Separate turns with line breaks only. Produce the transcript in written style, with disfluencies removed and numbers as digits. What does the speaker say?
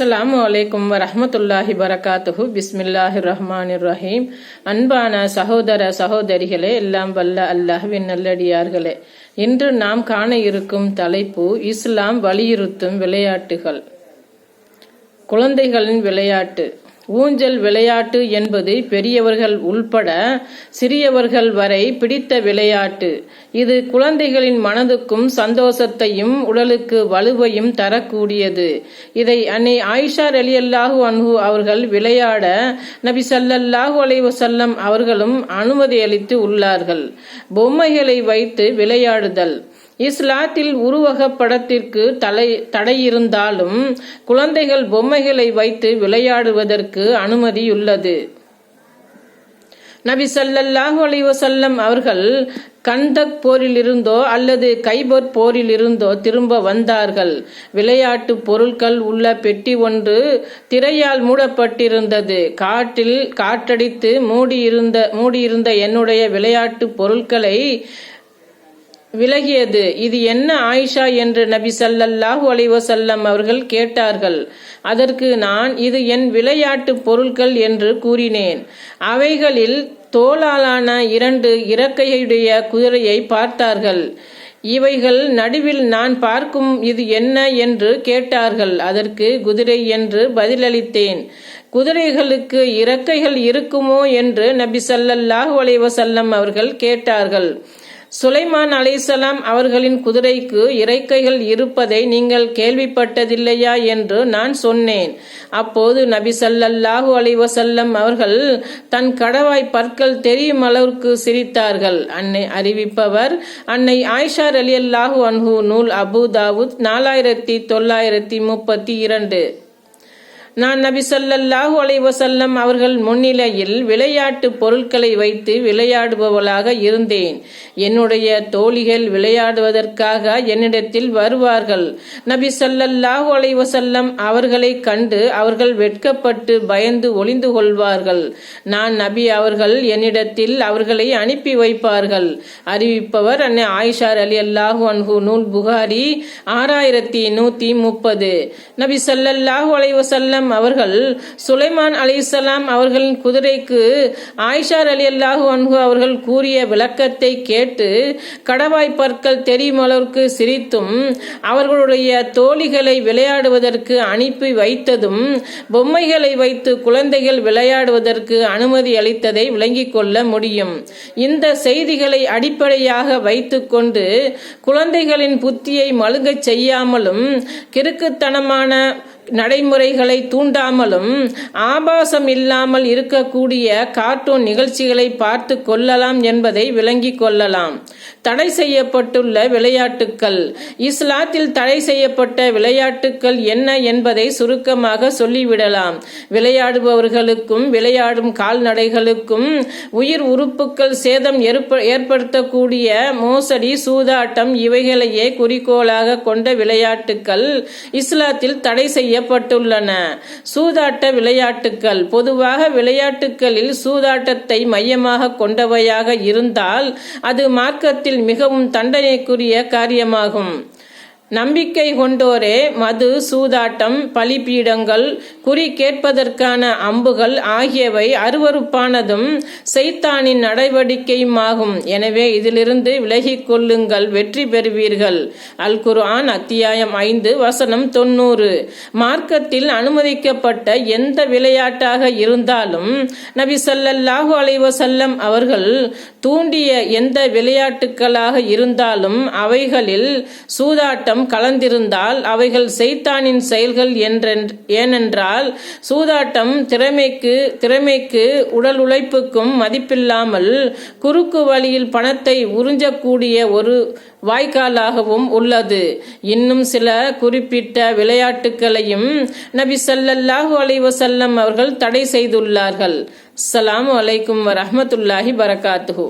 அஸ்ஸலாமு அலைக்கும் வரஹ்மத்துல்லாஹி வரகாத்துஹு. பிஸ்மில்லாஹிர் ரஹ்மானிர் ரஹீம். அன்பான சகோதர சகோதரிகளே, எல்லாம் வல்ல அல்லாஹ்வின் நல்லடியார்களே, இன்று நாம் காண இருக்கும் தலைப்பு இஸ்லாம் வலியுறுத்தும் விளையாட்டுகள். குழந்தைகளின் விளையாட்டு. ஊஞ்சல் விளையாட்டு என்பது பெரியவர்கள் உள்பட சிறியவர்கள் வரை பிடித்த விளையாட்டு. இது குழந்தைகளின் மனதுக்கும் சந்தோஷத்தையும் உடலுக்கு வலுவையும் தரக்கூடியது. இதை அன்னை ஆயிஷா ரலியல்லாஹு அன்ஹு அவர்கள் விளையாட நபி ஸல்லல்லாஹு அலைஹி வஸல்லம் அவர்களும் அனுமதி அளித்து உள்ளார்கள். பொம்மைகளை வைத்து விளையாடுதல். இஸ்லாத்தில் உருவக படத்திற்கு தடையிருந்தாலும் குழந்தைகள் பொம்மைகளை வைத்து விளையாடுவதற்கு அனுமதியுள்ளது. நபி ஸல்லல்லாஹு அலைஹி வஸல்லம் அவர்கள் கந்தக் போரிலிருந்தோ அல்லது கைபர் போரிலிருந்தோ திரும்ப வந்தார்கள். விளையாட்டு பொருட்கள் உள்ள பெட்டி ஒன்று திரையால் மூடப்பட்டிருந்தது. காற்றடித்து மூடியிருந்த என்னுடைய விளையாட்டு பொருட்களை விலகியது. இது என்ன ஆயிஷா என்று நபி ஸல்லல்லாஹு அலைஹி வஸல்லம் அவர்கள் கேட்டார்கள். அதற்கு நான், இது என் விளையாட்டு பொருட்கள் என்று கூறினேன். அவைகளில் தோலாலான 2 இறக்கையுடைய குதிரையை பார்த்தார்கள். இவைகள் நடுவில் நான் பார்க்கும் இது என்ன என்று கேட்டார்கள். அதற்கு குதிரை என்று பதிலளித்தேன். குதிரைகளுக்கு இறக்கைகள் இருக்குமோ என்று நபி ஸல்லல்லாஹு அலைஹி வஸல்லம் அவர்கள் கேட்டார்கள். சுலைமான் அலைஹிஸ்ஸலாம் அவர்களின் குதிரைக்கு இறக்கைகள் இருப்பதை நீங்கள் கேள்விப்பட்டதில்லையா என்று நான் சொன்னேன். அப்போது நபி ஸல்லல்லாஹு அலைஹி வஸல்லம் அவர்கள் தன் கடவாய் பற்கள் தெரியும் அளவுக்கு சிரித்தார்கள். அறிவிப்பவர் அன்னை ஆயிஷா ரலியல்லாஹு அன்ஹு. நூல் அபு தாவூத் 4932. நான் நபி ஸல்லல்லாஹு அலைஹி வஸல்லம் அவர்கள் முன்னிலையில் விளையாட்டு பொருட்களை வைத்து விளையாடுபவளாக இருந்தேன். என்னுடைய தோழிகள் விளையாடுவதற்காக என்னிடத்தில் வருவார்கள். நபி ஸல்லல்லாஹு அலைஹி வஸல்லம் அவர்களை கண்டு அவர்கள் வெட்கப்பட்டு பயந்து ஒளிந்து கொள்வார்கள். நான் நபி அவர்கள் என்னிடத்தில் அவர்களை அனுப்பி வைப்பார்கள். அறிவிப்பவர் அன்னை ஆயிஷா ரலியல்லாஹு அன்ஹு. நூல் புகாரி 6130. நபி ஸல்லல்லாஹு அலைஹி வஸல்லம் அவர்கள் சுலைமான் அலைஹிஸ்ஸலாம் அவர்களின் குதிரைக்கு ஆயிஷா ரலியல்லாஹு அன்ஹு அவர்கள் கூறிய விளக்கத்தை கேட்டு கடவாய் பற்கள் தெரியும் அளவுக்கு சிரித்தும் அவர்களுடைய தோழிகளை விளையாடுவதற்கு அனுப்பி வைத்ததும் பொம்மைகளை வைத்து குழந்தைகள் விளையாடுவதற்கு அனுமதி அளித்ததை விளங்கிக் கொள்ள முடியும். இந்த செய்திகளை அடிப்படையாக வைத்துக்கொண்டு குழந்தைகளின் புத்தியை மழுங்கச் செய்யாமலும் கிறுக்குத்தனமான நடைமுறைகளை தூண்டாமலும் ஆபாசம் இல்லாமல் இருக்கக்கூடிய கார்ட்டூன் நிகழ்ச்சிகளை பார்த்து கொள்ளலாம் என்பதை விளங்கிக் கொள்ளலாம். தடை செய்யப்பட்டுள்ள விளையாட்டுக்கள். இஸ்லாத்தில் தடை செய்யப்பட்ட விளையாட்டுக்கள் என்ன என்பதை சுருக்கமாக சொல்லிவிடலாம். விளையாடுபவர்களுக்கும் விளையாடும் கால்நடைகளுக்கும் உயிர் உறுப்புகள் சேதம் ஏற்படுத்தக்கூடிய மோசடி, சூதாட்டம் இவைகளையே குறிக்கோளாக கொண்ட விளையாட்டுக்கள் இஸ்லாத்தில் தடை செய்யப்பட்டுள்ளன. சூதாட்ட விளையாட்டுக்கள். பொதுவாக விளையாட்டுகளில் சூதாட்டத்தை மையமாக கொண்டவையாக இருந்தால் அது மார்க்கத்தில் மிகவும் தண்டனைக்குரிய காரியமாகும். நம்பிக்கை கொண்டோரே மது, சூதாட்டம், பலிபீடங்கள், குறி கேட்பதற்கான அம்புகள் ஆகியவை அருவருப்பானதும் சைத்தானின் நடவடிக்கையுமாகும். எனவே இதிலிருந்து விலகிக் கொள்ளுங்கள், வெற்றி பெறுவீர்கள். அல் குர்ஆன் அத்தியாயம் 5 வசனம் 90. மார்க்கத்தில் அனுமதிக்கப்பட்ட எந்த விளையாட்டாக இருந்தாலும் நபி ஸல்லல்லாஹு அலைஹி வஸல்லம் அவர்கள் தூண்டிய எந்த விளையாட்டுகளாக இருந்தாலும் அவைகளில் சூதாட்டம் கலந்திருந்தால் அவைகள் சைத்தானின் செயல்கள். ஏனென்றால் சூதாட்டம் திறமைக்கு உடல் உழைப்புக்கும் மதிப்பில்லாமல் குறுக்கு வழியில் பணத்தை உறிஞ்சக்கூடிய ஒரு வாய்க்காலாகவும் உள்ளது. இன்னும் சில குறிப்பிட்ட விளையாட்டுகளையும் நபி ஸல்லல்லாஹு அலைஹி வஸல்லம் அவர்கள் தடை செய்துள்ளார்கள். அஸ்ஸலாமு அலைக்கும் வரஹ்மத்துல்லாஹி வரகாத்துஹு.